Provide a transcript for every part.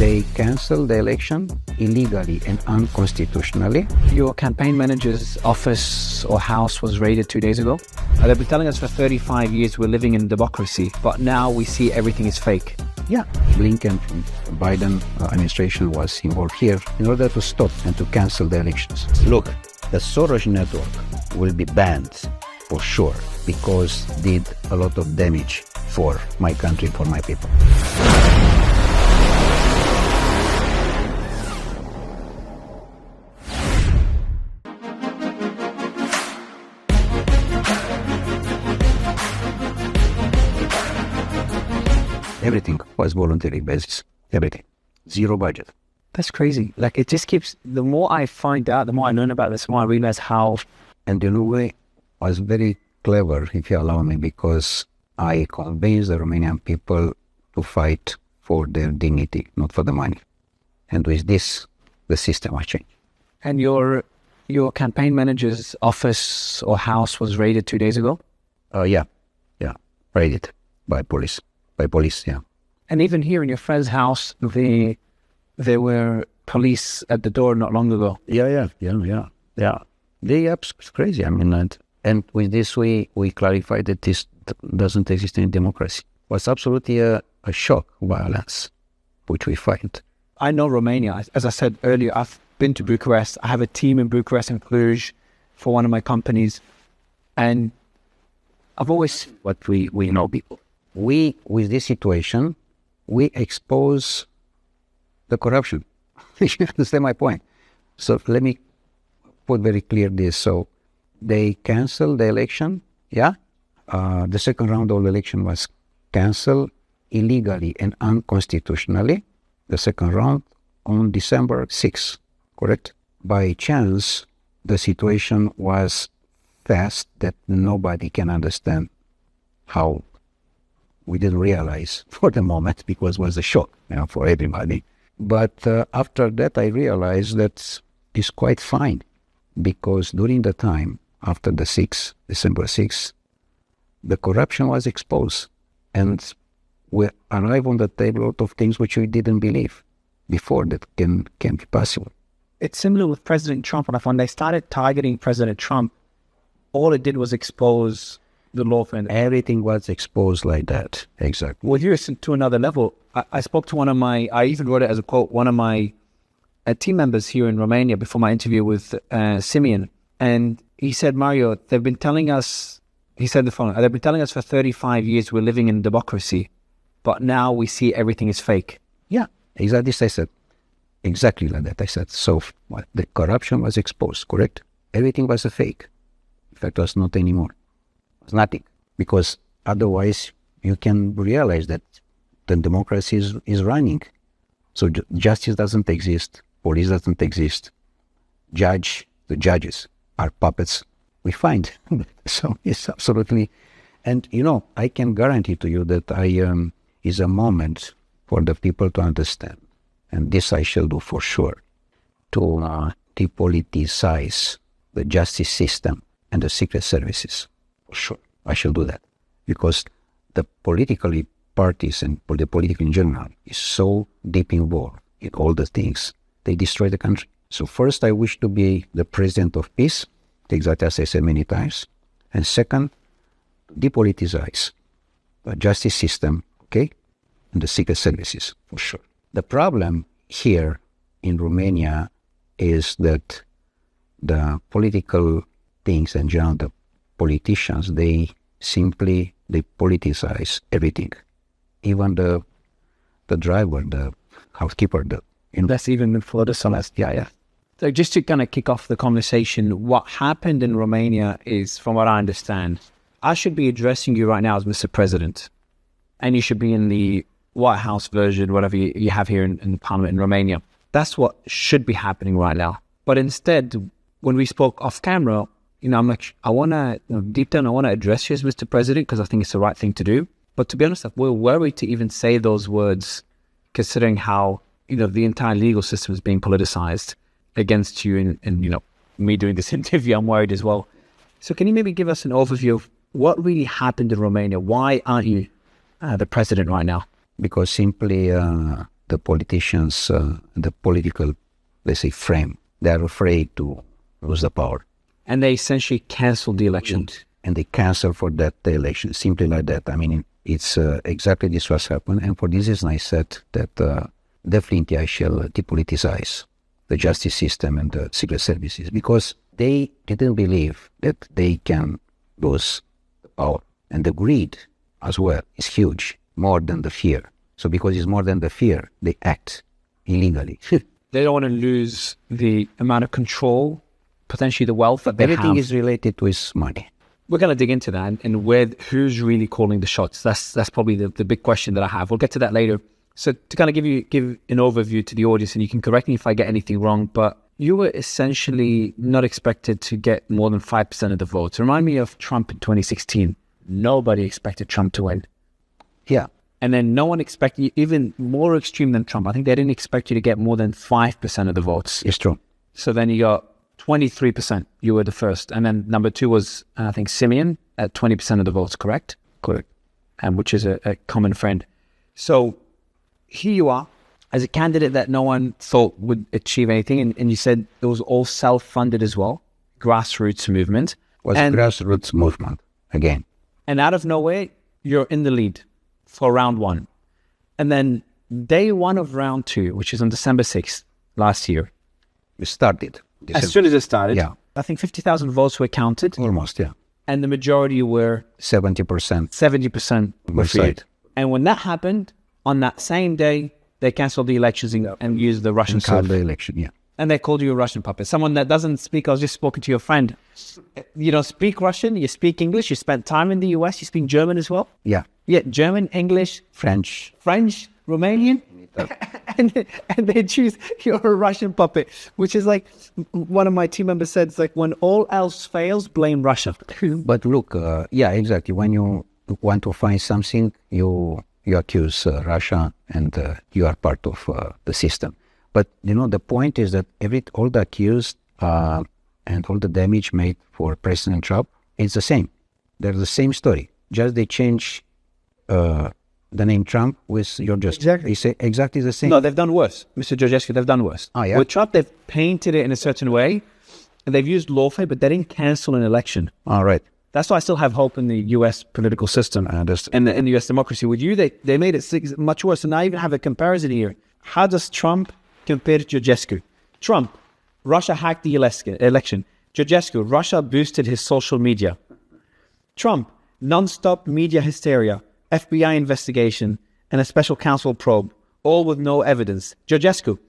They canceled the election illegally and unconstitutionally. Your campaign manager's office or house was raided 2 days ago. They've been telling us for 35 years we're living in democracy, but now we see everything is fake. Yeah, Blinken from Biden administration was involved here in order to stop and to cancel the elections. Look, the Soros network will be banned for sure because did a lot of damage for my country, for my people. Everything was voluntary basis. Everything. Zero budget. That's crazy. Like, it just keeps, the more I find out, the more I learn about this, the more I realize how... And in a way, I was very clever, if you allow me, because I convinced the Romanian people to fight for their dignity, not for the money. And with this, the system was changed. And your campaign manager's office or house was raided 2 days ago? Yeah, raided by police. Yeah. And even here in your friend's house, there were police at the door not long ago. Yeah. It's crazy. I mean, and with this, we clarify that this doesn't exist in democracy. It was absolutely a shock violence, which we find. I know Romania. As I said earlier, I've been to Bucharest. I have a team in Bucharest and Cluj for one of my companies. And I've always... What we know people. With this situation, we expose the corruption. You understand my point? So let me put very clear this. So they canceled the election, yeah? The second round of the election was canceled illegally and unconstitutionally. The second round on December 6th, correct? By chance, the situation was fast that nobody can understand how. We didn't realize for the moment because it was a shock, for everybody. But after that, I realized that it's quite fine because during the time after the December 6th, the corruption was exposed and we arrived on the table a lot of things which we didn't believe before that can be possible. It's similar with President Trump. When they started targeting President Trump, all it did was expose the law firm. Everything was exposed like that. Exactly. Well, here's to another level. I spoke to I even wrote it as a quote, one of my team members here in Romania before my interview with Simeon. And he said, Mario, they've been telling us, he said the following, they've been telling us for 35 years we're living in democracy, but now we see everything is fake. Yeah, exactly this I said. Exactly like that I said. So the corruption was exposed, correct? Everything was a fake. In fact, it was not anymore. It's nothing, because otherwise you can realize that the democracy is running. So justice doesn't exist, police doesn't exist, the judges are puppets, we find. So it's absolutely, and I can guarantee to you that is a moment for the people to understand, and this I shall do for sure, to depoliticize the justice system and the secret services. Sure, I shall do that because the political parties and the political in general is so deep involved in all the things, they destroy the country. So first, I wish to be the president of peace, exactly as I said many times. And second, depoliticize the justice system, okay, and the secret services, for sure. The problem here in Romania is that the political things in general, the politicians, they politicize everything. Even the driver, the housekeeper, that's even for the Celeste. Yeah. So just to kind of kick off the conversation, what happened in Romania is, from what I understand, I should be addressing you right now as Mr. President, and you should be in the White House version, whatever you have here in the Parliament in Romania. That's what should be happening right now. But instead, when we spoke off camera, I'm like, I want to, deep down, I want to address you as Mr. President because I think it's the right thing to do. But to be honest, we're worried to even say those words, considering how, the entire legal system is being politicized against you and me doing this interview, I'm worried as well. So can you maybe give us an overview of what really happened in Romania? Why aren't you the president right now? Because simply the politicians, the political, let's say, frame. They are afraid to lose the power. And they essentially canceled the election. And they cancel for that the election, simply like that. I mean, it's exactly this was happened. And for this reason, I said that definitely I shall depoliticize the justice system and the secret services, because they didn't believe that they can lose the power. And the greed as well is huge, more than the fear. So because it's more than the fear, they act illegally. They don't want to lose the amount of control, potentially the wealth that they Everything have. is related to his money. We're going to dig into that and who's really calling the shots. That's probably the big question that I have. We'll get to that later. So to kind of give an overview to the audience, and you can correct me if I get anything wrong, but you were essentially not expected to get more than 5% of the votes. Remind me of Trump in 2016. Nobody expected Trump to win. Yeah. And then no one expected, even more extreme than Trump, I think they didn't expect you to get more than 5% of the votes. It's true. So then you got 23%. You were the first. And then number two was, I think, Simeon at 20% of the votes, correct? Correct. And which is a common friend. So here you are as a candidate that no one thought would achieve anything. And you said it was all self-funded as well, grassroots movement. It was a grassroots movement, again. And out of nowhere, you're in the lead for round one. And then day one of round two, which is on December 6th last year. We started. As soon as it started, yeah. I think 50,000 votes were counted. Almost, yeah. And the majority were 70%. 70% were for you. Side. And when that happened, on that same day, they canceled the elections and used the Russian card. The election, yeah. And they called you a Russian puppet. Someone that doesn't speak, I was just spoken to your friend. You don't speak Russian, you speak English, you spent time in the US, you speak German as well? Yeah. Yeah, German, English, French, Romanian. and they choose you're a Russian puppet, which is like one of my team members said, it's like when all else fails, blame Russia. But look, yeah, exactly. When you want to find something, you accuse Russia, and you are part of the system. But the point is that all the accused and all the damage made for President Trump, it's the same. They're the same story. Just they change the name Trump with Georgescu. Exactly. They say exactly the same. No, they've done worse. Mr. Georgescu, they've done worse. Ah, yeah? With Trump, they've painted it in a certain way, and they've used lawfare, but they didn't cancel an election. All right. That's why I still have hope in the U.S. political system and in the U.S. democracy. With you, they made it much worse. And I even have a comparison here. How does Trump compare to Georgescu? Trump, Russia hacked the election. Georgescu, Russia boosted his social media. Trump, non-stop media hysteria, FBI investigation, and a special counsel probe, all with no evidence. Georgescu,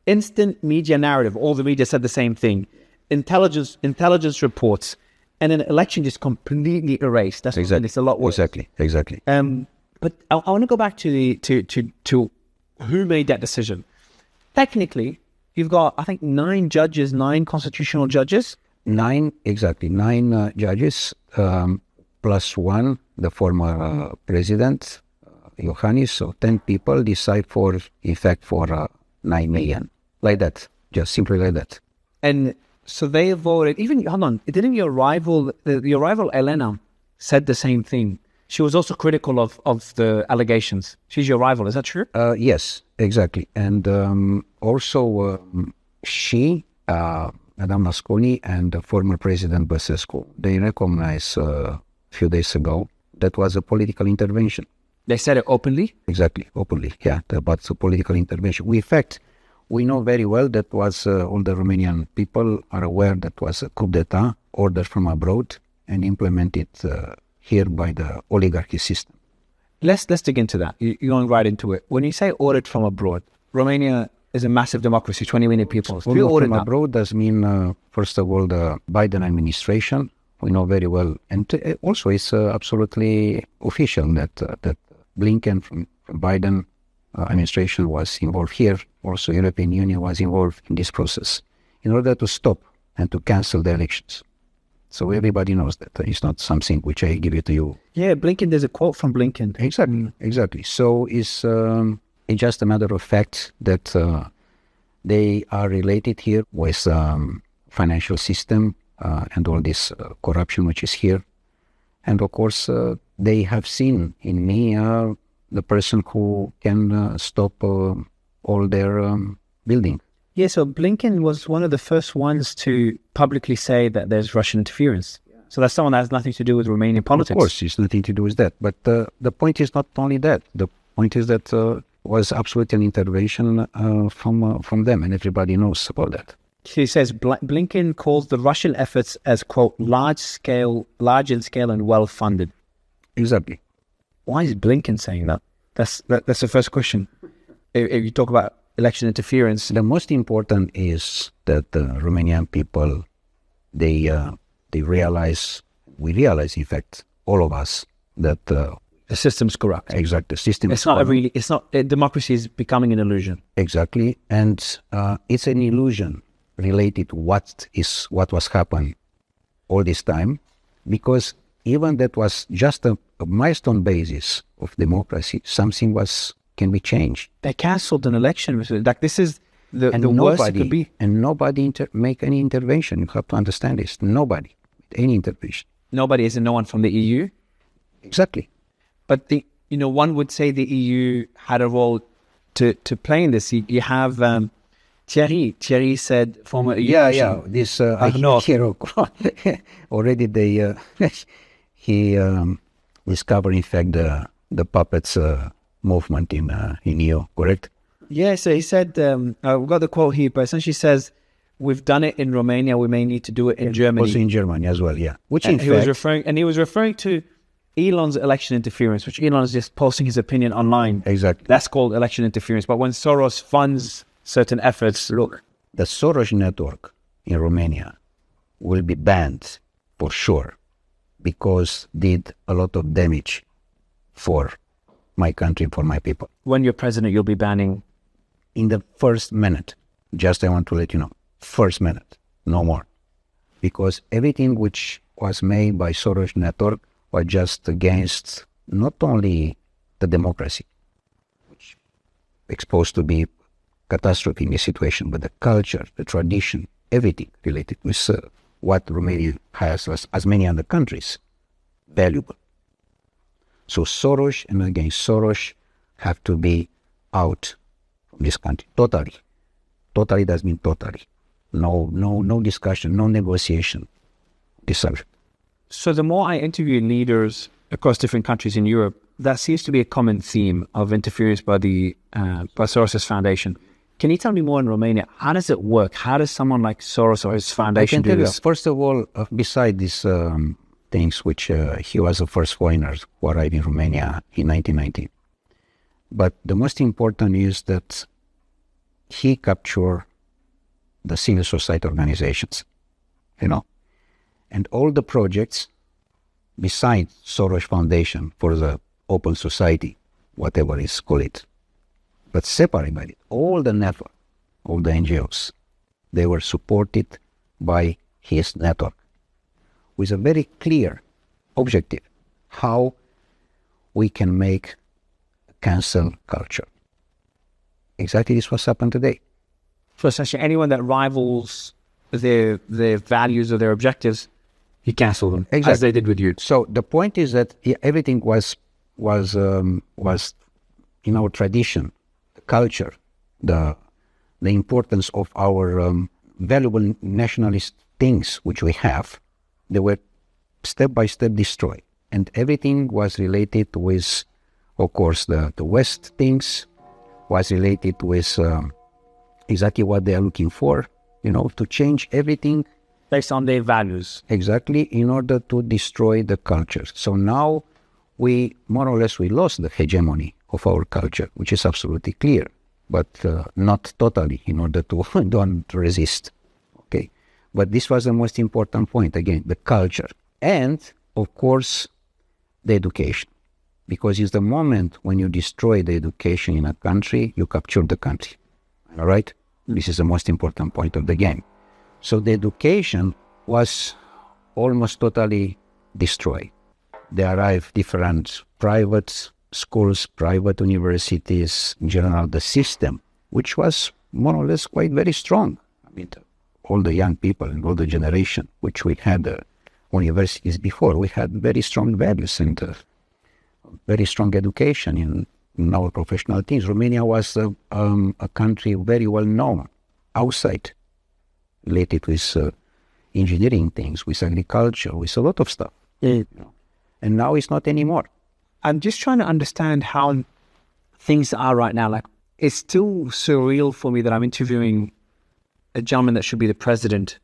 instant media narrative. All the media said the same thing. Intelligence reports. And an election just completely erased. That's exactly. It's a lot worse. Exactly. But I want to go back to who made that decision. Technically, you've got, I think, 9 constitutional judges. 9 judges, plus 1, the former president, Iohannis. So 10 people decide for 9 million. Like that, just simply like that. And so they voted, hold on, didn't your rival Elena said the same thing? She was also critical of the allegations. She's your rival, is that true? Yes, exactly. And also she, Madame Nasconi, and the former President Băsescu, they recognized a few days ago that was a political intervention. They said it openly? Exactly, openly, yeah, about the political intervention. We know very well that was all the Romanian people are aware that was a coup d'etat ordered from abroad and implemented here by the oligarchy system. Let's dig into that. You're going right into it. When you say ordered from abroad, Romania is a massive democracy, 20 million people. Ordered from abroad does mean, first of all, the Biden administration. We know very well. And also it's absolutely official that Blinken from Biden administration was involved here. Also, European Union was involved in this process in order to stop and to cancel the elections. So everybody knows that. It's not something which I give it to you. Yeah, Blinken, there's a quote from Blinken. Exactly. So it's just a matter of fact that they are related here with financial system and all this corruption which is here. And of course, they have seen in me the person who can stop all their building. Yeah, so Blinken was one of the first ones to publicly say that there's Russian interference. So that's someone that has nothing to do with Romanian politics. Of course, it's nothing to do with that. But the point is not only that. The point is that was absolutely an intervention from them, and everybody knows about that. He says Blinken calls the Russian efforts as, quote, large in scale and well-funded. Exactly. Why is Blinken saying that? That's the first question. If you talk about election interference. The most important is that the Romanian people, they realize, we realize, in fact, all of us, that the system's corrupt. Exactly, the system. Democracy is becoming an illusion. Exactly, and it's an illusion related to what was happening all this time, because even that was just a milestone basis of democracy, something can be changed. They cancelled an election. Like, this is the worst it could be. And nobody make any intervention. You have to understand this. Nobody, any intervention. Nobody, as in no one from the EU? Exactly. But one would say the EU had a role to play in this. You have Thierry. Thierry said, former EU. Yeah. This hero already he discovered, in fact, the puppets movement in EU, correct? Yeah, so he said, we've got the quote here, but essentially says, we've done it in Romania, we may need to do it in Germany. Also in Germany as well, yeah. He was referring to Elon's election interference, which Elon is just posting his opinion online. Exactly. That's called election interference. But when Soros funds certain efforts, look. The Soros network in Romania will be banned for sure, because did a lot of damage for my country, for my people. When you're president, you'll be banning? In the first minute. Just I want to let you know. First minute, no more. Because everything which was made by Soros network was just against not only the democracy, which exposed to be catastrophe in this situation, but the culture, the tradition, everything related with what Romania has as many other countries, valuable. So Soros and against Soros have to be out from this country, totally. Totally does mean totally. No discussion, no negotiation. This subject. So the more I interview leaders across different countries in Europe, that seems to be a common theme of interference by Soros' foundation. Can you tell me more in Romania? How does it work? How does someone like Soros or his foundation do this? First of all, beside these things, which he was the first foreigner who arrived in Romania in 1990. But the most important is that he captured the civil society organizations, and all the projects besides Soros Foundation for the open society, whatever is called it, but separate by it, all the network, all the NGOs, they were supported by his network with a very clear objective, how we can make a cancel culture. Exactly this was happened today. So essentially anyone that rivals their values or their objectives, he canceled them, exactly, as they did with you. So the point is that everything was in our tradition, the culture, the importance of our valuable nationalist things which we have. They were step by step destroyed, and everything was related with, of course, the West things was related with exactly what they are looking for, to change everything based on their values. Exactly, in order to destroy the culture. So now we more or less lost the hegemony of our culture, which is absolutely clear, but not totally, in order to don't resist. Okay, but this was the most important point, again, the culture. And, of course, the education. Because it's the moment when you destroy the education in a country, you capture the country. All right? This is the most important point of the game. So the education was almost totally destroyed. There arrived different private schools, private universities, in general, the system, which was more or less quite very strong. I mean, all the young people and all the generation, which we had universities before, we had very strong values and very strong education in our professional teams. Romania was a country very well known outside, related with engineering things, with agriculture, with a lot of stuff. You know. And now it's not anymore. I'm just trying to understand how things are right now. Like, it's still surreal for me that I'm interviewing a gentleman that should be the president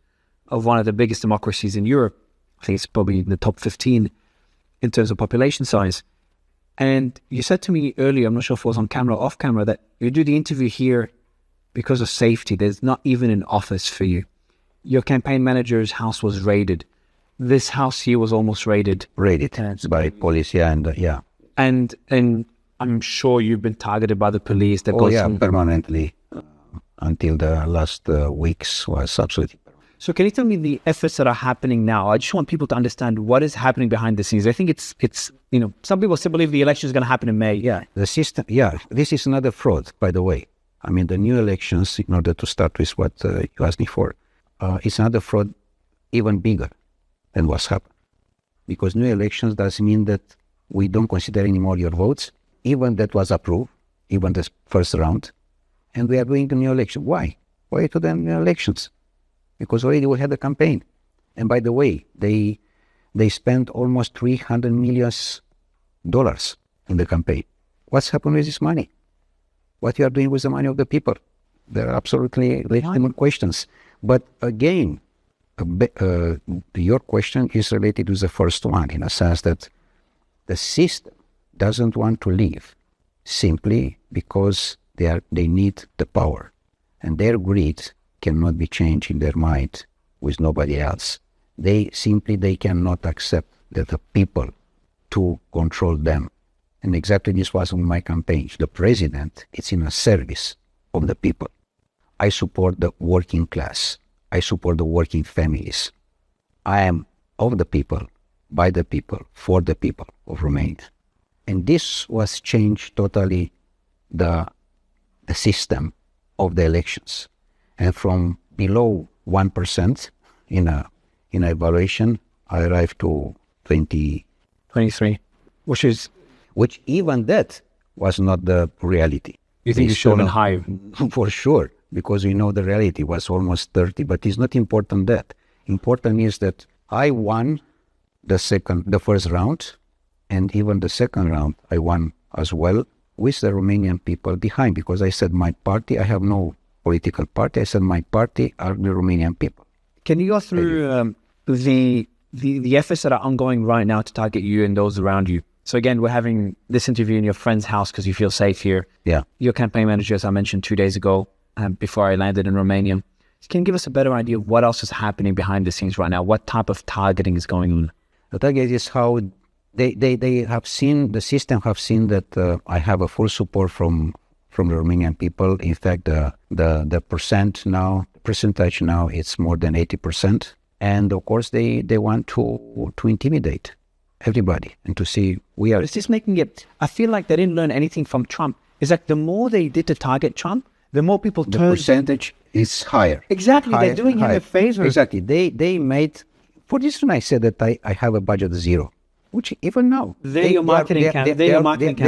of one of the biggest democracies in Europe. I think it's probably in the top 15 in terms of population size. And you said to me earlier, I'm not sure if it was on camera or off camera, that you do the interview here because of safety. There's not even an office for you. Your campaign manager's house was raided. This house here was almost raided. By police, yeah. And I'm sure you've been targeted by the police. Permanently. Until the last weeks was absolutely. So can you tell me the efforts that are happening now? I just want people to understand what is happening behind the scenes. I think it's some people still believe the election is going to happen in May. Yeah, the system. Yeah, this is another fraud, by the way. I mean, the new elections, in order to start with what you asked me for, it's another fraud even bigger than what's happened. Because new elections does mean that we don't consider anymore your votes, even that was approved, even the first round, and we are doing a new election. Why? Why to the new elections? Because already we had a campaign. And by the way, they spent almost $300 million in the campaign. What's happened with this money? What you are doing with the money of the people? There are absolutely legitimate questions. But again, your question is related to the first one, in a sense that the system doesn't want to leave simply because they need the power. And their greed cannot be changed in their mind with nobody else. They cannot accept that the people to control them. And exactly this was in my campaign. The president is in a service of the people. I support the working class. I support the working families. I am of the people, by the people, for the people of Romania. And this was changed totally the system of the elections. And from below 1% in a evaluation, I arrived to 23, which even that was not the reality. You think it should have been higher? For sure, because we know the reality was almost 30, but it's not important that. Important is that I won the first round, and even the second round I won as well, with the Romanian people behind, because I said my party, I have no political party, I said my party are the Romanian people. Can you go through the efforts that are ongoing right now to target you and those around you? So again, we're having this interview in your friend's house because you feel safe here. Yeah. Your campaign manager, as I mentioned 2 days ago, before I landed in Romania. Can you give us a better idea of what else is happening behind the scenes right now? What type of targeting is going on? The target is how they have seen, the system have seen that I have a full support from the Romanian people. In fact, the percentage now it's more than 80%. And of course, they want to intimidate everybody and to see we are. It's just making it. I feel like they didn't learn anything from Trump. It's like the more they did to target Trump, the more people the percentage is higher. Exactly, they're doing him a favor. Exactly, they made. For this reason, I said that I have a budget of zero. Which even now they're your marketing campaign. They are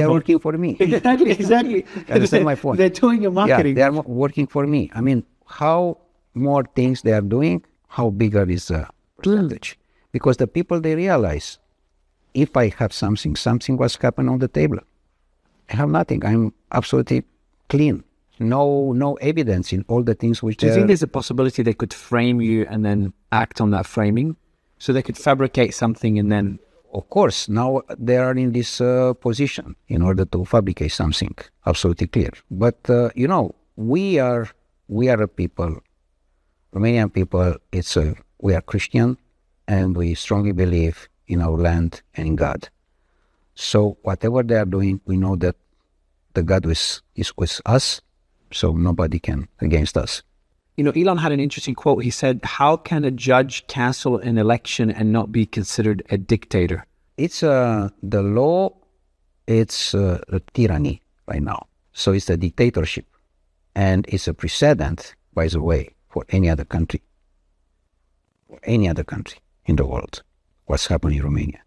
working for me. Exactly. Understand my point? They're doing your marketing. Yeah, they are working for me. I mean, how more things they are doing, how bigger is the percentage? Because the people, they realize, if I have something was happened on the table. I have nothing. I'm absolutely clean. No evidence in all the things which. Do you think there's a possibility they could frame you and then act on that framing, so they could fabricate something and then? Of course, now they are in this position in order to fabricate something absolutely clear. But we are a people, Romanian people. We are Christian, and we strongly believe in our land and in God. So whatever they are doing, we know that the God is with us, so nobody can against us. Elon had an interesting quote. He said, "How can a judge cancel an election and not be considered a dictator?" It's the law. It's a tyranny right now. So it's a dictatorship, and it's a precedent, by the way, for any other country. For any other country in the world, what's happening in Romania.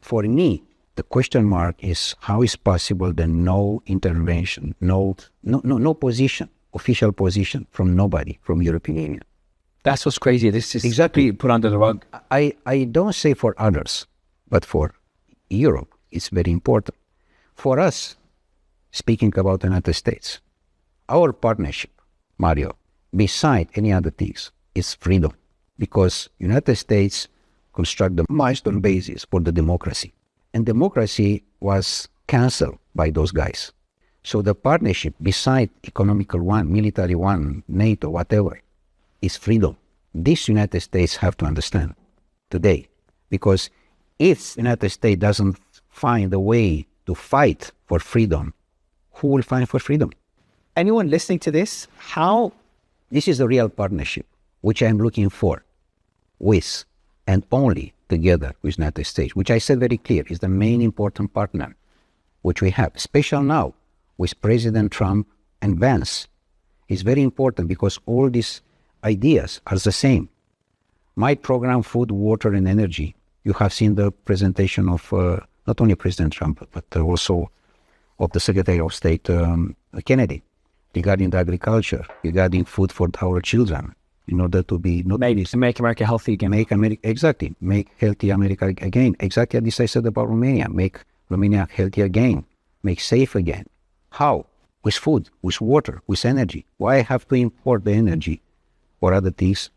For me The question mark is how is possible that no intervention, no position, official position from nobody, from European Union. That's what's crazy. This is Exactly. put under the rug. I don't say for others, but for Europe, it's very important. For us, speaking about the United States, our partnership, Mario, beside any other things, is freedom. Because United States construct the milestone basis for the democracy. And democracy was cancelled by those guys. So the partnership, beside economical one, military one, NATO, whatever, is freedom. This United States have to understand today. Because if United States doesn't find a way to fight for freedom, who will fight for freedom? Anyone listening to this, how? This is a real partnership, which I'm looking for, with and only together with United States, which I said very clear is the main important partner which we have, especially now with President Trump and Vance. Is very important because all these ideas are the same. My program, Food, Water and Energy, you have seen the presentation of not only President Trump, but also of the Secretary of State Kennedy regarding the agriculture, regarding food for our children, in order to be not To make America healthy again. make healthy America again. Exactly this I said about Romania. Make Romania healthy again. Make safe again. How? With food, with water, with energy. Why I have to import the energy or other things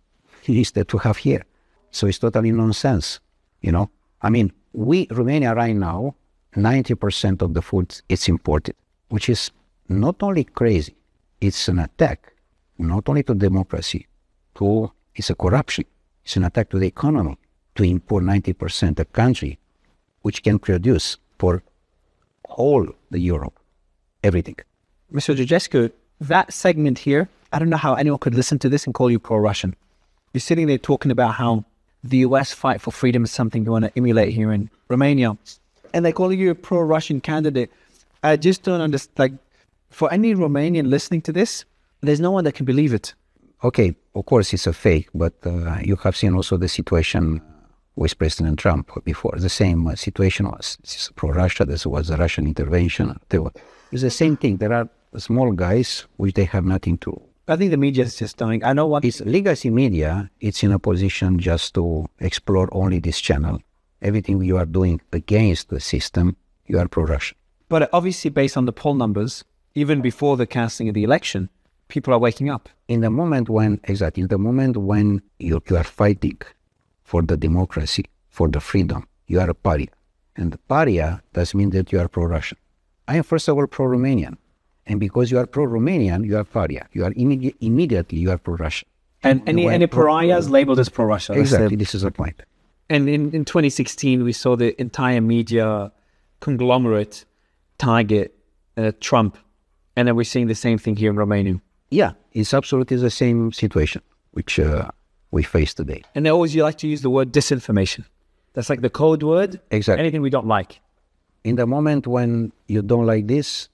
instead to have here? So it's totally nonsense, you know. I mean, Romania right now, 90% of the food is imported, which is not only crazy, it's an attack, not only to democracy, it's a corruption, it's an attack to the economy, to import 90% a country which can produce for whole the Europe, everything. Mr. Georgescu, that segment here, I don't know how anyone could listen to this and call you pro-Russian. You're sitting there talking about how the US fight for freedom is something you want to emulate here in Romania, and they call you a pro-Russian candidate. I just don't understand. Like, for any Romanian listening to this, there's no one that can believe it. Okay, of course it's a fake, but you have seen also the situation with President Trump before. The same situation was pro-Russia, there was a Russian intervention. It's the same thing. There are small guys which they have nothing to. I think the media is just dying. I know what... It's legacy media, it's in a position just to explore only this channel. Everything you are doing against the system, you are pro-Russian. But obviously based on the poll numbers, even before the casting of the election, people are waking up. In the moment when you are fighting for the democracy, for the freedom, you are a pariah. And the pariah does mean that you are pro-Russian. I am first of all pro-Romanian. And because you are pro-Romanian, you are pariah. You are immediately you are pro-Russian. And any pariahs labeled as pro-Russia. Exactly, this is the point. And in 2016, we saw the entire media conglomerate target Trump. And then we're seeing the same thing here in Romania. Yeah, it's absolutely the same situation which we face today. And they always like to use the word disinformation. That's like the code word. Exactly. Anything we don't like. In the moment when you don't like this,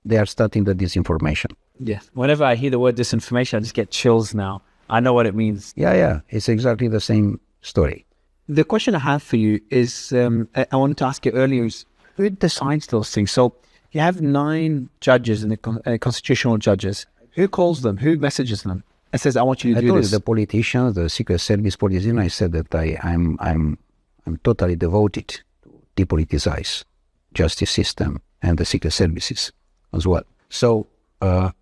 they are starting the disinformation. Yeah. Whenever I hear the word disinformation, I just get chills now. I know what it means. Yeah. It's exactly the same story. The question I have for you is, I wanted to ask you earlier, is who decides those things? So you have 9 judges in the constitutional judges. Who calls them? Who messages them and says, I want you to do this? The politicians, the Secret Service politicians, I said that I'm totally devoted to depoliticize justice system and the secret services as well. So are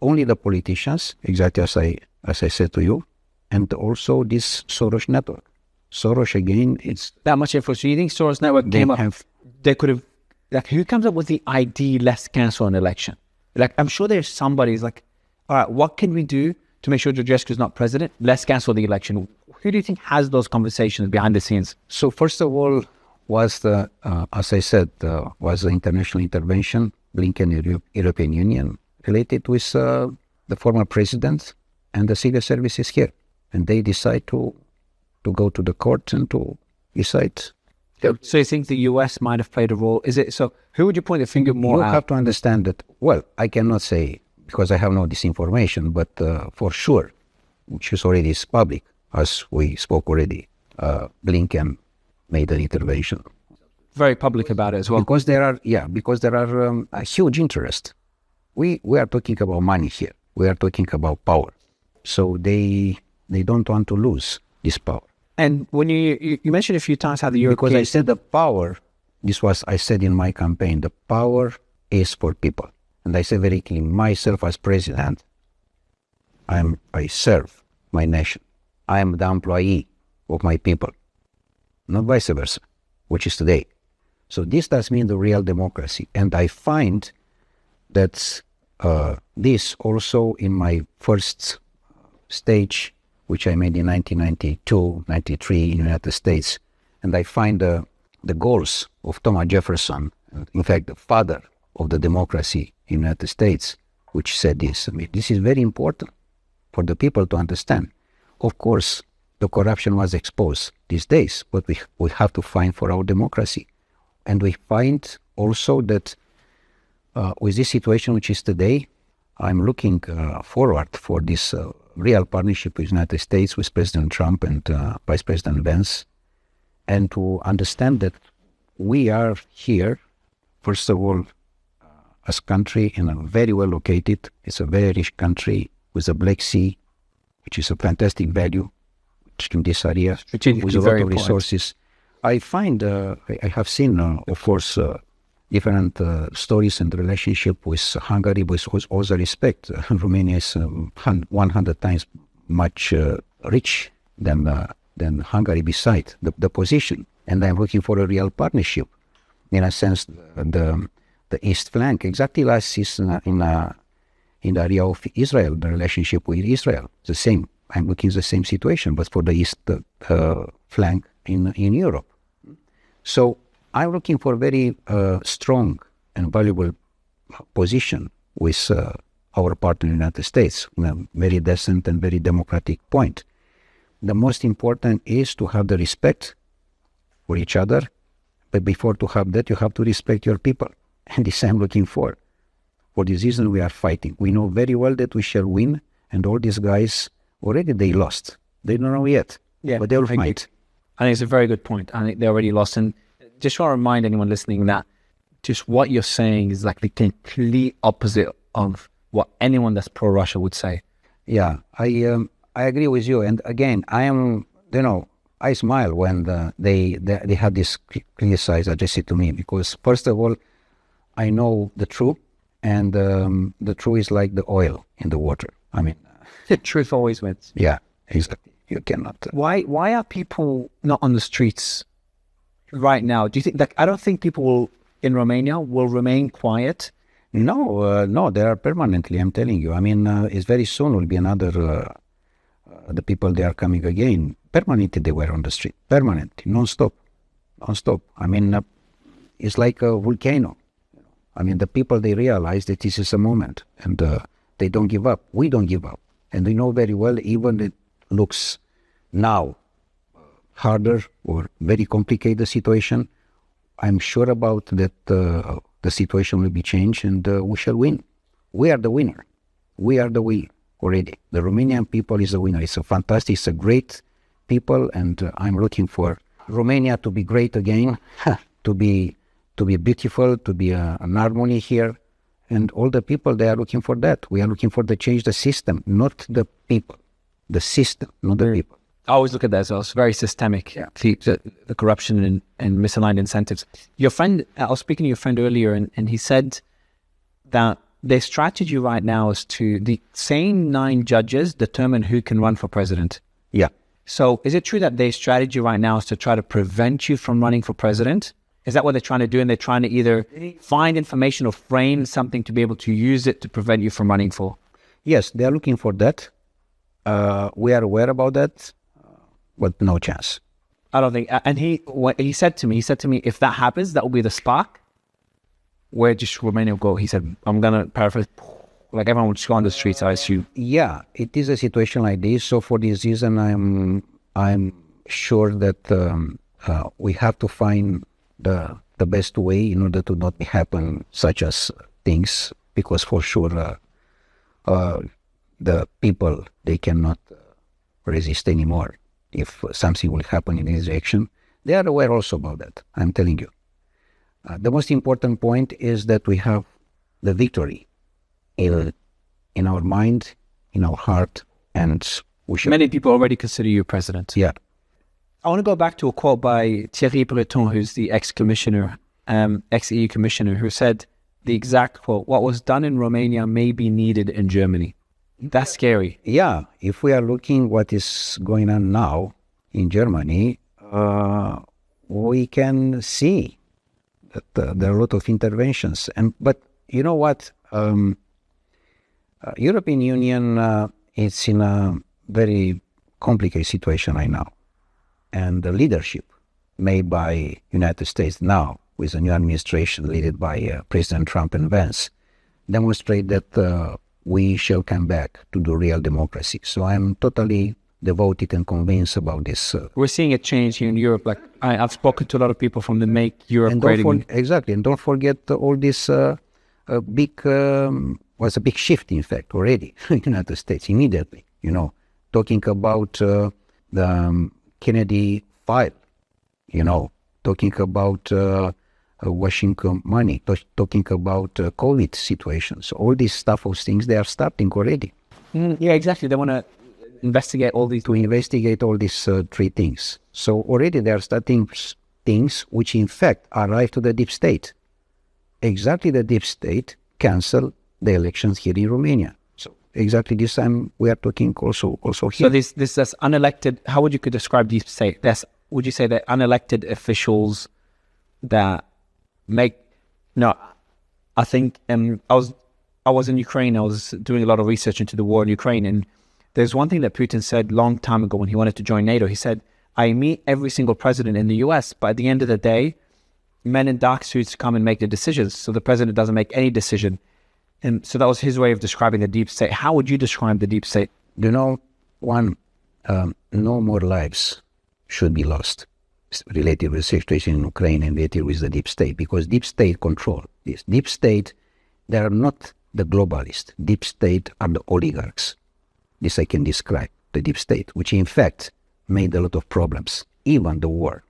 only the politicians, exactly as I said to you, and also this Soros network. Soros again, it's that much influence. Do you think Soros network came up? They could have, like, who comes up with the idea, let's cancel an election? Like, I'm sure there's somebody who's like, all right, what can we do to make sure Georgescu is not president? Let's cancel the election. Who do you think has those conversations behind the scenes? So first of all, was the, as I said, was the international intervention, Blinken European Union, related with the former president and the secret services here. And they decide to go to the court and to decide. So you think the US might have played a role? Is it so? Who would you point the finger more at? You have to understand that, well, I cannot say because I have no disinformation, but for sure, which is already public, as we spoke already, Blinken made an intervention. very public about it as well. Because there are a huge interest. We are talking about money here. We are talking about power. So they don't want to lose this power. And when you mentioned a few times how the European... Because I said the power, I said in my campaign, the power is for people. And I said very clearly, myself as president, I serve my nation. I am the employee of my people, not vice versa, which is today. So this does mean the real democracy. And I find that this also in my first stage, which I made in 1992, 93 in the United States, and I find the goals of Thomas Jefferson, in fact, the father of the democracy in the United States, which said this. I mean, this is very important for the people to understand. Of course, the corruption was exposed these days, but we have to fight for our democracy. And we find also that with this situation which is today, I'm looking forward for this real partnership with the United States, with President Trump and Vice President Vance, and to understand that we are here, first of all, as a country in a very well located, it's a very rich country with a Black Sea, which is a fantastic value in this area, with a lot of resources. I find, I have seen, of course, different stories and relationship with Hungary, with all the respect. Romania is 100 times much rich than Hungary beside the position. And I'm looking for a real partnership. In a sense, the east flank, exactly like this in the area of Israel, the relationship with Israel, the same. I'm looking at the same situation, but for the east flank in Europe. So I'm looking for a very strong and valuable position with our partner in the United States, in a very decent and very democratic point. The most important is to have the respect for each other, but before to have that, you have to respect your people. And this I'm looking for. For this reason, we are fighting. We know very well that we shall win, and all these guys, already they lost. They don't know yet, but they will fight. I think it's a very good point. I think they already lost. And just want to remind anyone listening that just what you're saying is like the complete opposite of what anyone that's pro-Russia would say. Yeah, I agree with you. And again, I smile when they had this criticized, addressed to me, because first of all, I know the truth, and the truth is like the oil in the water. I mean, the truth always wins. Yeah, exactly. You cannot. Why are people not on the streets right now? Do you think I don't think people in Romania will remain quiet? No, they are permanently. I'm telling you. I mean, it's very soon will be another. The people they are coming again. Permanently, they were on the street. Permanently, non-stop. I mean, it's like a volcano. I mean, the people, they realize that this is a moment, and they don't give up. We don't give up. And we know very well, even it looks now harder or very complicated situation, I'm sure about that the situation will be changed, and we shall win. We are the winner. We are the winner already. The Romanian people is the winner. It's a fantastic, it's a great people, and I'm looking for Romania to be great again, to be beautiful, to be an harmony here. And all the people, they are looking for that. We are looking for the change the system, not the people. The system, not the people. I always look at that as well. It's very systemic, the corruption and misaligned incentives. Your friend, I was speaking to your friend earlier, and he said that their strategy right now is to, the same 9 judges determine who can run for president. Yeah. So is it true that their strategy right now is to try to prevent you from running for president? Is that what they're trying to do? And they're trying to either find information or frame something to be able to use it to prevent you from running for? Yes, they are looking for that. We are aware about that, but no chance. I don't think. And he said to me, if that happens, that will be the spark where just Romania will go. He said, I'm going to paraphrase, like everyone will just go on the streets, I assume. Yeah, it is a situation like this. So for this reason, I'm sure that we have to find the best way in order to not happen such as things, because for sure the people, they cannot resist anymore if something will happen in this direction. They are aware also about that, I'm telling you. The most important point is that we have the victory in our mind, in our heart, and we should. Many people already consider you president. Yeah. I want to go back to a quote by Thierry Breton, who's the ex-commissioner, ex-EU commissioner, who said the exact quote, "What was done in Romania may be needed in Germany." That's scary. Yeah, if we are looking what is going on now in Germany, we can see that there are a lot of interventions. But you know what? European Union is in a very complicated situation right now. And the leadership made by United States now, with a new administration led by President Trump and Vance, demonstrate that we shall come back to the real democracy. So I'm totally devoted and convinced about this. We're seeing a change here in Europe. Like I've spoken to a lot of people from the Make Europe Great Again. Exactly, and don't forget all this was a big shift, in fact, already in the United States immediately. You know, talking about the Kennedy file. You know, talking about washing money, talking about COVID situations. All these stuff, those things, they are starting already. Yeah, exactly. They want to investigate all these. To investigate all these three things. So already they are starting things which in fact arrive to the deep state. Exactly, the deep state cancel the elections here in Romania. So exactly this time we are talking also here. So this is unelected. How would you could describe deep state? Would you say that unelected officials that make? No, I think I was in Ukraine. I was doing a lot of research into the war in Ukraine, and there's one thing that Putin said long time ago when he wanted to join NATO. He said, "I meet every single president in the US, but at the end of the day, men in dark suits come and make the decisions. So the president doesn't make any decision." And so that was his way of describing the deep state. How would you describe the deep state? You know, no more lives should be lost related with the situation in Ukraine and related with the deep state, because deep state control this. Deep state, they are not the globalists. Deep state are the oligarchs. This I can describe, the deep state, which in fact made a lot of problems, even the war,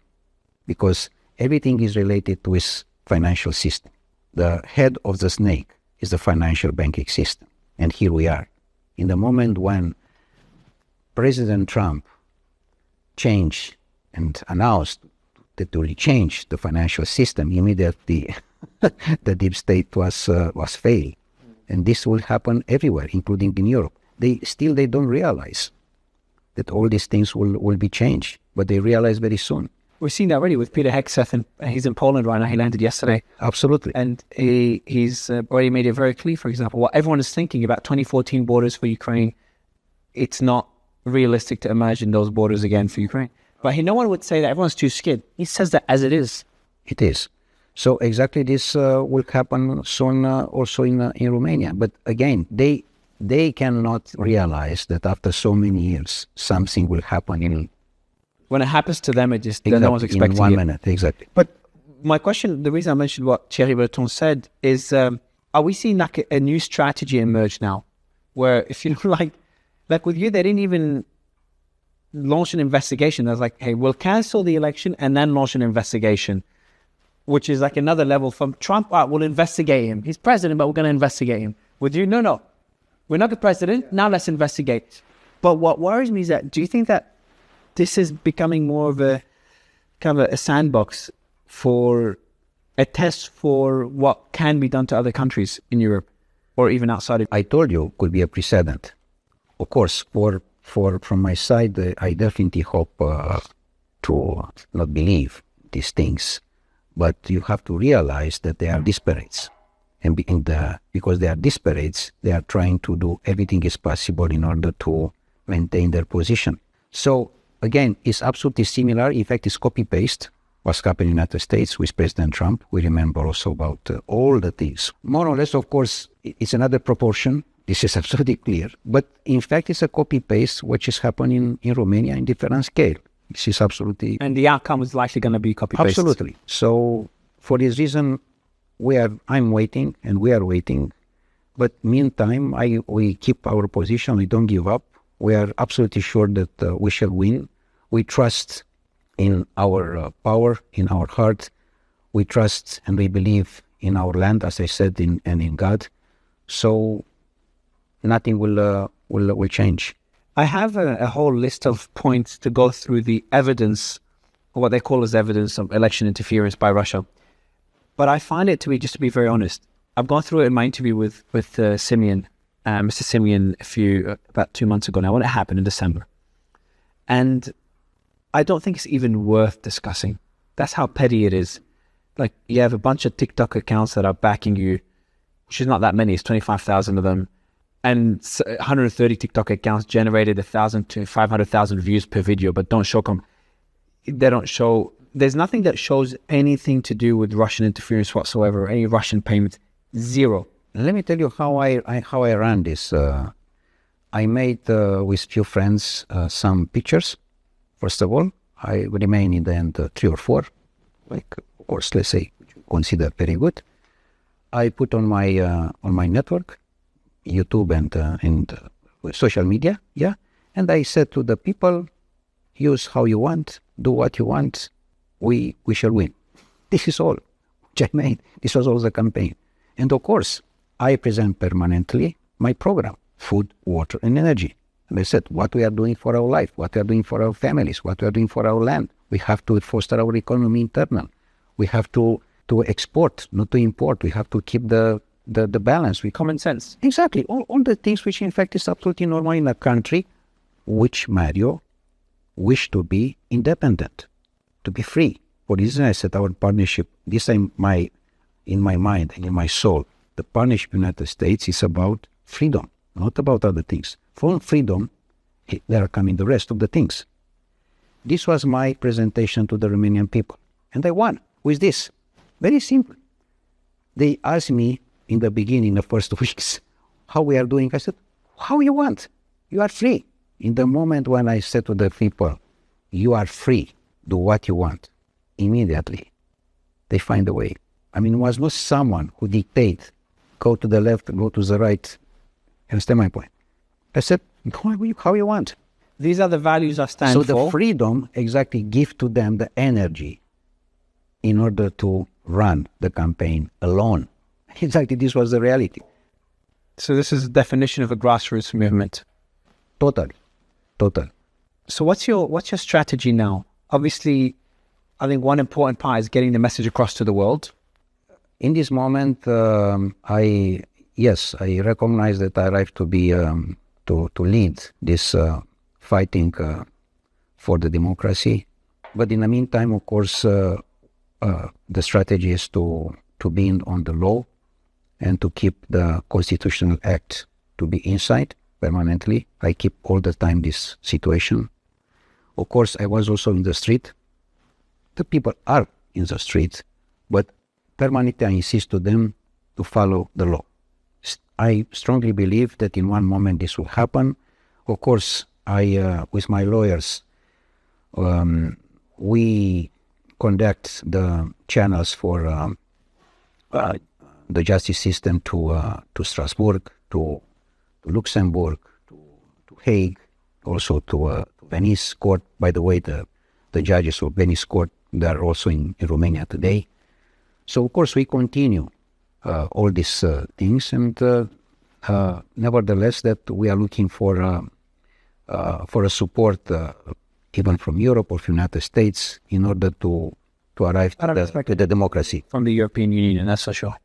because everything is related with financial system. The head of the snake is the financial banking system. And here we are. In the moment when President Trump changed and announced that to change the financial system, immediately the deep state was failing. And this will happen everywhere, including in Europe. They don't realize that all these things will be changed, but they realize very soon. We've seen that already with Peter Hegseth, and he's in Poland right now. He landed yesterday. Absolutely. And he's already made it very clear, for example, what everyone is thinking about 2014 borders for Ukraine. It's not realistic to imagine those borders again for Ukraine. But no one would say that everyone's too scared. He says that as it is. It is. So exactly this will happen soon also in Romania. But again, they cannot realize that after so many years, something will happen in... When it happens to them, it just no one's expecting in 1 it. minute, exactly. But my question, the reason I mentioned what Thierry Breton said is, are we seeing like a new strategy emerge now, where if you like with you, they didn't even launch an investigation. They was like, hey, we'll cancel the election and then launch an investigation, which is like another level from Trump. We'll investigate him. He's president, but we're going to investigate him. With you, no, we're not the president. Now let's investigate. But what worries me is that, do you think that this is becoming more of a kind of a sandbox for a test for what can be done to other countries in Europe or even outside of... I told you it could be a precedent. Of course, from my side, I definitely hope to not believe these things. But you have to realize that they are disparates. And because they are disparates, they are trying to do everything is possible in order to maintain their position. So, again, it's absolutely similar. In fact, it's copy-paste what's happened in the United States with President Trump. We remember also about all the things. More or less, of course, it's another proportion. This is absolutely clear. But in fact, it's a copy-paste which is happening in Romania in different scale. This is absolutely... And the outcome is likely going to be copy-paste. Absolutely. So, for this reason, I'm waiting and we are waiting. But meantime, we keep our position. We don't give up. We are absolutely sure that we shall win. We trust in our power, in our heart. we trust and we believe in our land, as I said, and in God. So nothing will change. I have a whole list of points to go through the evidence, or what they call as evidence of election interference by Russia. But I find it to be very honest. I've gone through it in my interview with Simeon, Mr. Simeon, about 2 months ago now, when it happened in December. And I don't think it's even worth discussing. That's how petty it is. Like, you have a bunch of TikTok accounts that are backing you, which is not that many, it's 25,000 of them. And 130 TikTok accounts generated 1,000 to 500,000 views per video, but there's nothing that shows anything to do with Russian interference whatsoever, or any Russian payments. Zero. Let me tell you how I ran this. I made with few friends some pictures. First of all, I remain in the end 3 or 4, like, of course, let's say, consider very good. I put on my network, YouTube and social media, yeah. And I said to the people, use how you want, do what you want. We shall win. This is all which I made. This was all the campaign. And of course, I present permanently my program, food, water, and energy. And I said, what we are doing for our life, what we are doing for our families, what we are doing for our land. We have to foster our economy internal. We have to export, not to import. We have to keep the balance. Common sense. Exactly. All the things which in fact is absolutely normal in a country which Mario wished to be independent, to be free. For this reason I said our partnership, this in my mind and in my soul, the partnership with the United States is about freedom, not about other things. From freedom, there are coming the rest of the things. This was my presentation to the Romanian people. And I won with this. Very simple. They asked me in the beginning, the first weeks, how we are doing. I said, how you want? You are free. In the moment when I said to the people, you are free, do what you want, immediately they find a way. I mean, it was not someone who dictated, go to the left, go to the right. Understand my point? I said, how you want. These are the values I stand for. So the freedom exactly give to them the energy in order to run the campaign alone. Exactly, this was the reality. So this is the definition of a grassroots movement. Total. So what's your strategy now? Obviously, I think one important part is getting the message across to the world. In this moment, I recognize that I arrived to be to lead this fighting for the democracy. But in the meantime, of course, the strategy is to be on the law and to keep the constitutional act to be inside permanently. I keep all the time this situation. Of course, I was also in the street. The people are in the street, but permanently I insist to them to follow the law. I strongly believe that in one moment this will happen. Of course, I, with my lawyers, we conduct the channels for the justice system to Strasbourg, to Luxembourg, to Hague, also to Venice court. By the way, the judges of Venice court, they are also in Romania today. So of course we continue all these things, and nevertheless that we are looking for a support even from Europe or from the United States in order to arrive to the democracy. From the European Union, that's for sure.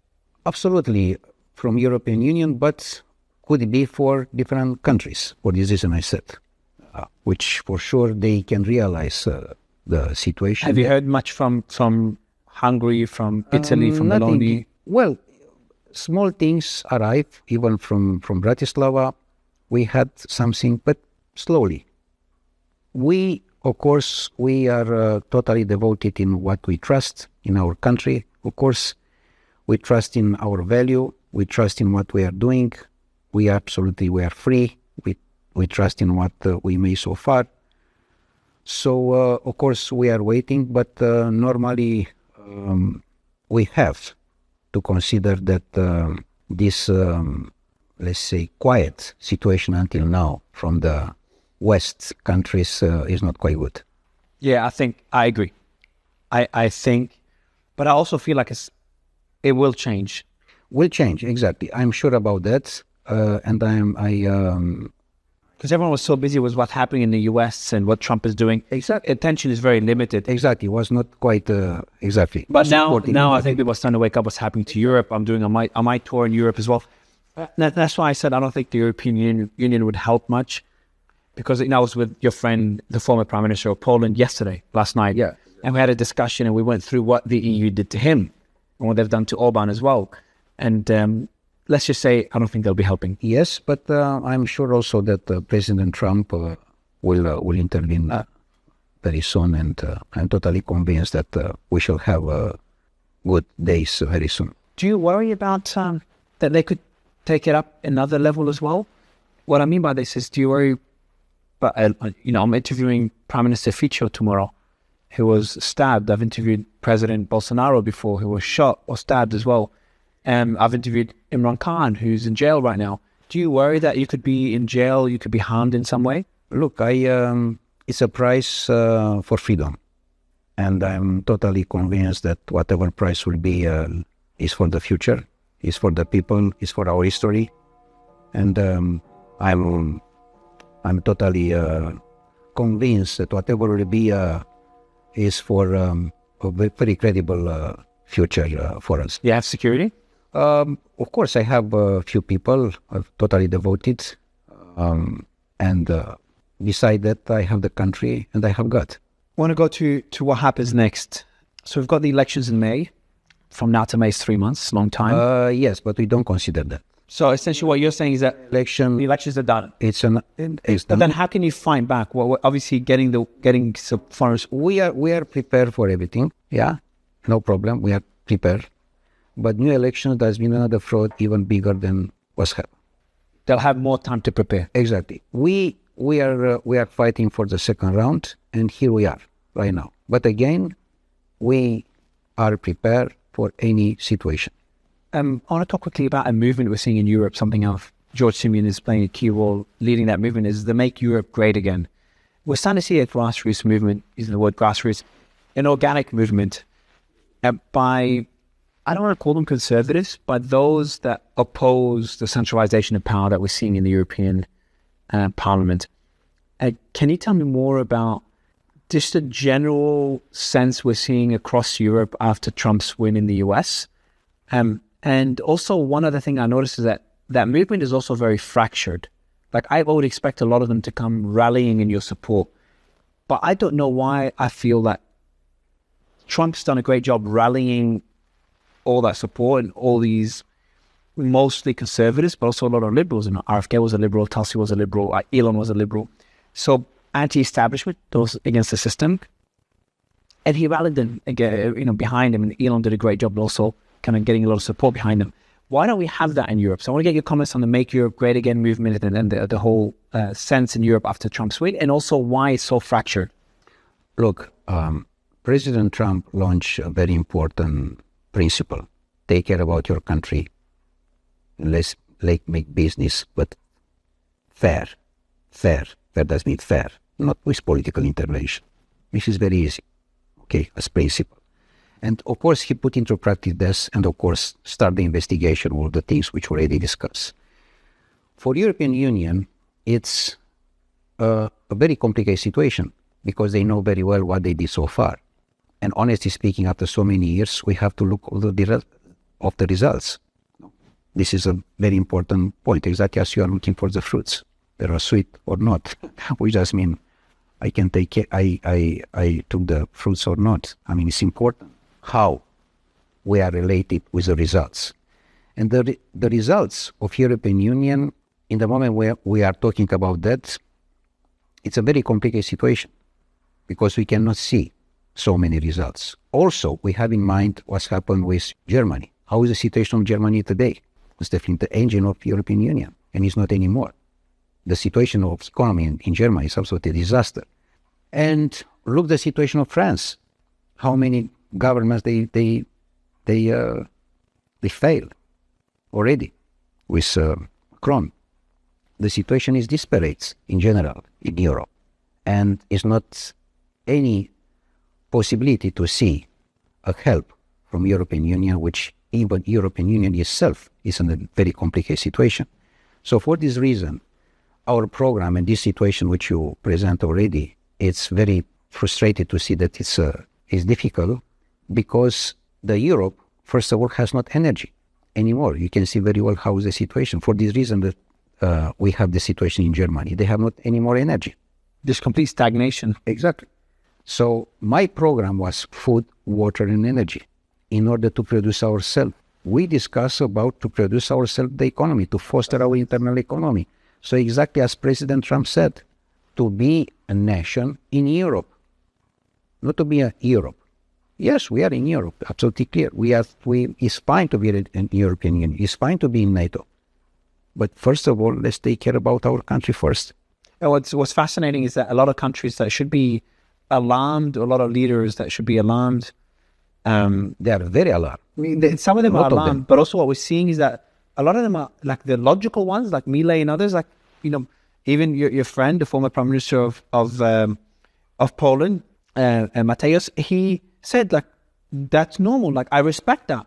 Absolutely, from European Union, but could be for different countries. For this reason I said, which for sure they can realize the situation. Have you heard much from Hungary, from Italy, from Bologna? Well, small things arrive, even from Bratislava. We had something, but slowly. We, of course, we are totally devoted in what we trust in our country. Of course, we trust in our value. We trust in what we are doing. We are free. We trust in what we made so far. So, of course, we are waiting, but normally we have to consider that this, let's say, quiet situation until now from the West countries is not quite good. Yeah, I agree. I think, But I also feel like it will change. Will change, exactly. I'm sure about that. And Because everyone was so busy with what's happening in the US and what Trump is doing. Exactly. Attention is very limited. Exactly. It was not quite, exactly. But now I think people are starting to wake up what's happening to Europe. I'm doing on my tour in Europe as well. That's why I said I don't think the European Union would help much. Because I was with your friend, the former Prime Minister of Poland, last night. Yeah. And we had a discussion and we went through what the EU did to him and what they've done to Orban as well. And let's just say I don't think they'll be helping. Yes, but I'm sure also that President Trump will intervene very soon, and I'm totally convinced that we shall have good days very soon. Do you worry about that they could take it up another level as well? What I mean by this is, do you worry? But I'm interviewing Prime Minister Fico tomorrow, who was stabbed. I've interviewed President Bolsonaro before, who was shot or stabbed as well. I've interviewed Imran Khan, who's in jail right now. Do you worry that you could be in jail, you could be harmed in some way? Look, it's a price for freedom. And I'm totally convinced that whatever price will be is for the future, is for the people, is for our history. And I'm totally convinced that whatever will be is for a very credible future for us. You have security? Of course, I have a few people totally devoted, and beside that, I have the country and I have God. I want to go to what happens next. So we've got the elections in May. From now to May is 3 months, long time. Yes, but we don't consider that. So essentially, what you're saying is that the elections are done. It's done. But then, how can you fight back? Well, obviously, getting some foreigners. We are prepared for everything. Yeah, no problem. We are prepared. But new elections, there's been another fraud even bigger than what's happened. They'll have more time to prepare. Exactly. We are fighting for the second round, and here we are right now. But again, we are prepared for any situation. I want to talk quickly about a movement we're seeing in Europe. Something else George Simeon is playing a key role leading that movement is the Make Europe Great Again. We're starting to see a grassroots movement, using the word grassroots, an organic movement by, I don't want to call them conservatives, but those that oppose the centralization of power that we're seeing in the European Parliament. Can you tell me more about just a general sense we're seeing across Europe after Trump's win in the US? And also one other thing I noticed is that movement is also very fractured. Like I would expect a lot of them to come rallying in your support. But I don't know why I feel that Trump's done a great job rallying all that support and all these mostly conservatives, but also a lot of liberals. And RFK was a liberal, Tulsi was a liberal, Elon was a liberal. So anti-establishment, those against the system. And he rallied them again, behind him. And Elon did a great job also kind of getting a lot of support behind them. Why don't we have that in Europe? So I want to get your comments on the Make Europe Great Again movement and the whole sense in Europe after Trump's win, and also why it's so fractured. Look, President Trump launched a very important principle. Take care about your country. Let's make business, but fair. Fair does mean fair, not with political intervention. This is very easy, okay, as principle. And of course, he put into practice this, and of course, start the investigation of all the things which we already discussed. For European Union, it's a very complicated situation because they know very well what they did so far. And honestly speaking, after so many years, we have to look at the results. This is a very important point, exactly as you are looking for the fruits. They are sweet or not, which just mean I can take care, I took the fruits or not. I mean, it's important how we are related with the results. And the results of European Union, in the moment where we are talking about that, it's a very complicated situation because we cannot see so many results. Also, we have in mind what's happened with Germany. How is the situation of Germany today? It's definitely the engine of European Union, and it's not anymore. The situation of economy in Germany is absolutely a disaster. And look the situation of France. How many governments they failed already with Macron. The situation is disparate in general in Europe, and it's not any possibility to see a help from European Union, which even European Union itself is in a very complicated situation. So for this reason, our program and this situation which you present already, it's very frustrated to see that it's difficult because the Europe, first of all, has not energy anymore. You can see very well how is the situation. For this reason that we have the situation in Germany. They have not any more energy. There's complete stagnation. Exactly. So my program was food, water, and energy in order to produce ourselves. We discuss about to produce ourselves the economy, to foster our internal economy. So exactly as President Trump said, to be a nation in Europe, not to be a Europe. Yes, we are in Europe, absolutely clear. It's fine to be in European Union. It's fine to be in NATO. But first of all, let's take care about our country first. And what's fascinating is that a lot of countries that should be alarmed, a lot of leaders that should be alarmed. They are very alarmed. I mean, some of them are alarmed, but also what we're seeing is that a lot of them are like the logical ones, like Mile and others, like, even your friend, the former Prime Minister of Poland, Mateusz, he said, like, that's normal. Like, I respect that.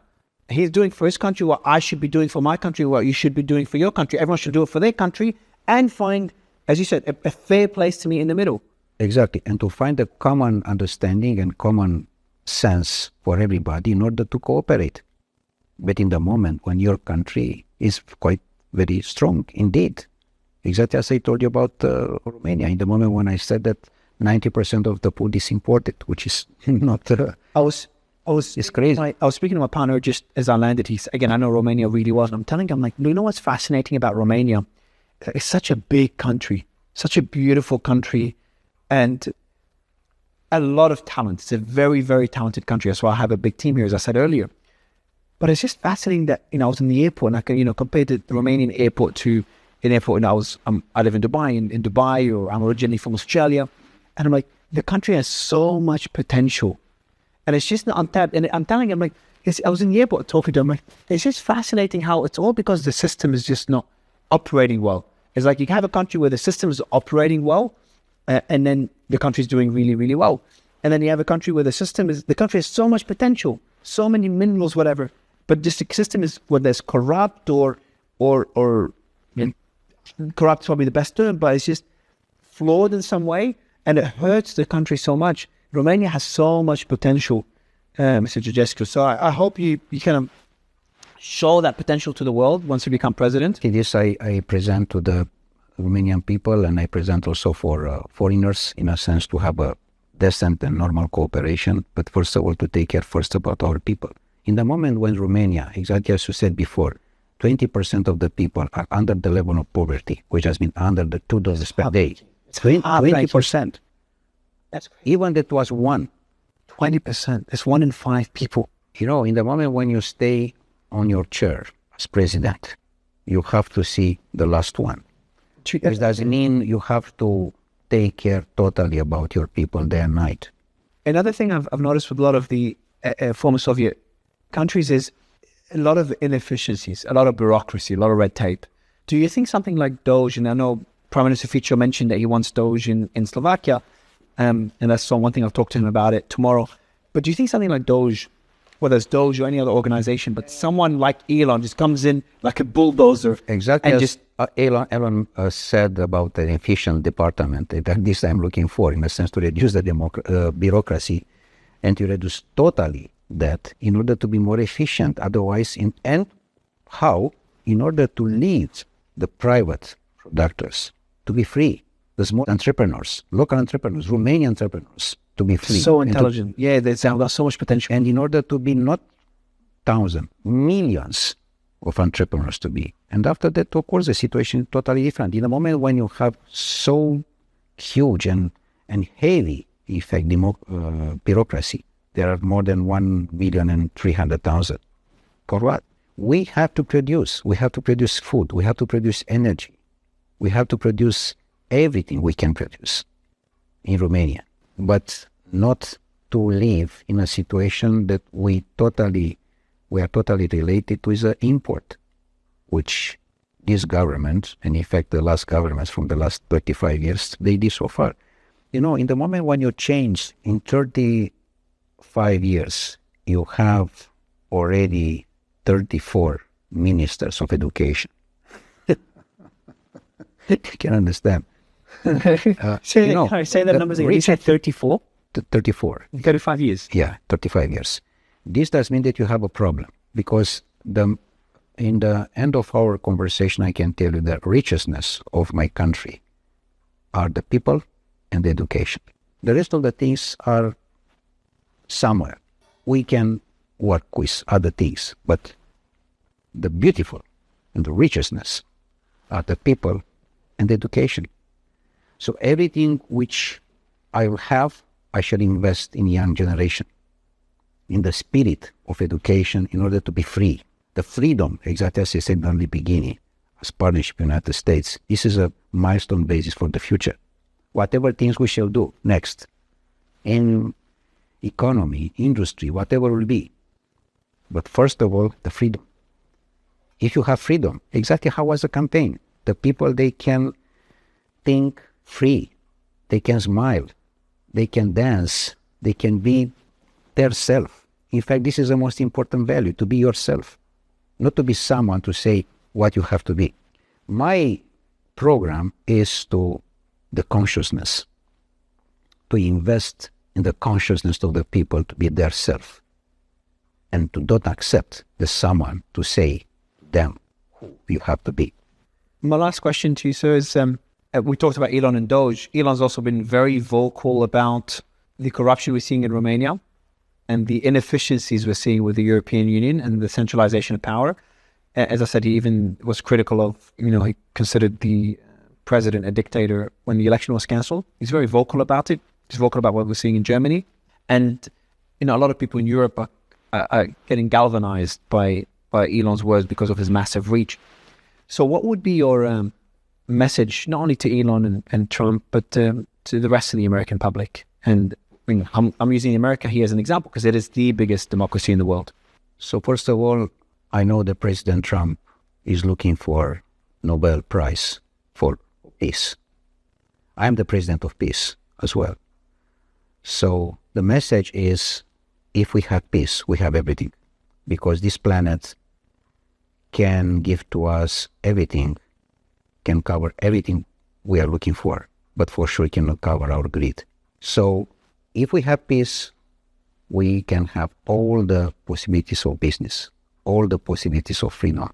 He's doing for his country what I should be doing for my country, what you should be doing for your country. Everyone should do it for their country and find, as you said, a fair place to meet in the middle. Exactly. And to find a common understanding and common sense for everybody in order to cooperate. But in the moment when your country is quite very strong, indeed, exactly as I told you about Romania, in the moment when I said that 90% of the food is imported, which is not... it's crazy. I was speaking to my partner just as I landed. Again, I know Romania really well. And I'm telling him, like, you know what's fascinating about Romania? It's such a big country, such a beautiful country, and a lot of talent. It's a very, very talented country. That's why I have a big team here, as I said earlier. But it's just fascinating that, I was in the airport and I can, compared the Romanian airport to an airport, and I live in Dubai, in Dubai, or I'm originally from Australia. And I'm like, the country has so much potential. And it's just not untapped. And I'm telling him, like, I was in the airport talking to him, like, it's just fascinating how it's all because the system is just not operating well. It's like you have a country where the system is operating well, and then the country is doing really, really well. And then you have a country where the country has so much potential, so many minerals, whatever, but just the system is, whether it's corrupt or corrupt is probably the best term, but it's just flawed in some way, and it hurts the country so much. Romania has so much potential, Mr. Georgescu. So I hope you kind of show that potential to the world once you become president. It is, I present to the Romanian people, and I present also for foreigners, in a sense, to have a decent and normal cooperation, but first of all, to take care first about our people. In the moment when Romania, exactly as you said before, 20% of the people are under the level of poverty, which has been under the $2 per day. 20%. That's crazy. Even that was 20%. It's 1 in 5 people. In the moment when you stay on your chair as president, you have to see the last one. Which doesn't mean you have to take care totally about your people day and night. Another thing I've noticed with a lot of the former Soviet countries is a lot of inefficiencies, a lot of bureaucracy, a lot of red tape. Do you think something like Doge, and I know Prime Minister Fico mentioned that he wants Doge in Slovakia, and that's one thing I'll talk to him about it tomorrow. But do you think something like Doge, whether it's Doge or any other organization, but someone like Elon just comes in like a bulldozer? Exactly, and as Elon said about an efficient department, that this I'm looking for, in a sense, to reduce the bureaucracy and to reduce totally that in order to be more efficient. Otherwise, how? In order to lead the private producers to be free, the small entrepreneurs, local entrepreneurs, Romanian entrepreneurs, to be free. So intelligent. There's so much potential. And in order to be not thousands, millions of entrepreneurs to be. And after that, of course, the situation is totally different. In the moment when you have so huge and heavy effect bureaucracy, there are more than 1,300,000. For what? We have to produce. We have to produce food. We have to produce energy. We have to produce everything we can produce in Romania, but not to live in a situation that we are totally related to the import, which this government, and in fact the last governments from the last 35 years, they did so far. In the moment when you change in 35 years, you have already 34 ministers of education. You can understand. Say that numbers again. You said 34? 34. 35 years? Yeah, 35 years. This does mean that you have a problem, because in the end of our conversation, I can tell you the richness of my country are the people and the education. The rest of the things are somewhere. We can work with other things, but the beautiful and the richness are the people and the education. So everything which I will have, I shall invest in young generation, in the spirit of education, in order to be free. The freedom, exactly as I said in the beginning, as partnership with the United States, this is a milestone basis for the future. Whatever things we shall do next, in economy, industry, whatever will be. But first of all, the freedom. If you have freedom, exactly how was the campaign? The people, they can think free, they can smile, they can dance, they can be their self. In fact, this is the most important value, to be yourself, not to be someone to say what you have to be. My program is to the consciousness, to invest in the consciousness of the people to be their self, and to not accept the someone to say them who you have to be. My last question to you, sir, is we talked about Elon and Doge. Elon's also been very vocal about the corruption we're seeing in Romania and the inefficiencies we're seeing with the European Union and the centralization of power. As I said, he even was critical of, he considered the president a dictator when the election was cancelled. He's very vocal about it. He's vocal about what we're seeing in Germany. And, a lot of people in Europe are getting galvanized by Elon's words because of his massive reach. So what would be your message, not only to Elon and Trump, but to the rest of the American public? And I'm using America here as an example because it is the biggest democracy in the world. So first of all, I know that President Trump is looking for Nobel Prize for peace. I am the president of peace as well. So the message is, if we have peace, we have everything, because this planet can give to us everything, can cover everything we are looking for, but for sure cannot cover our greed. So if we have peace, we can have all the possibilities of business, all the possibilities of freedom,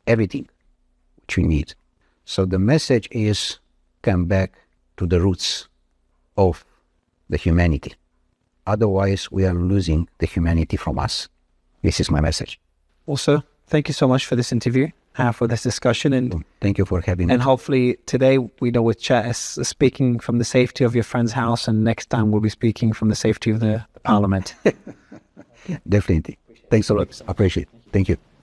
everything which we need. So the message is, come back to the roots of the humanity. Otherwise, we are losing the humanity from us. This is my message. Well, sir, thank you so much for this interview, for this discussion. And thank you for having me. And hopefully today, we know with chat speaking from the safety of your friend's house, and next time we'll be speaking from the safety of the parliament. Definitely. Thanks a lot. Appreciate it. Thank you.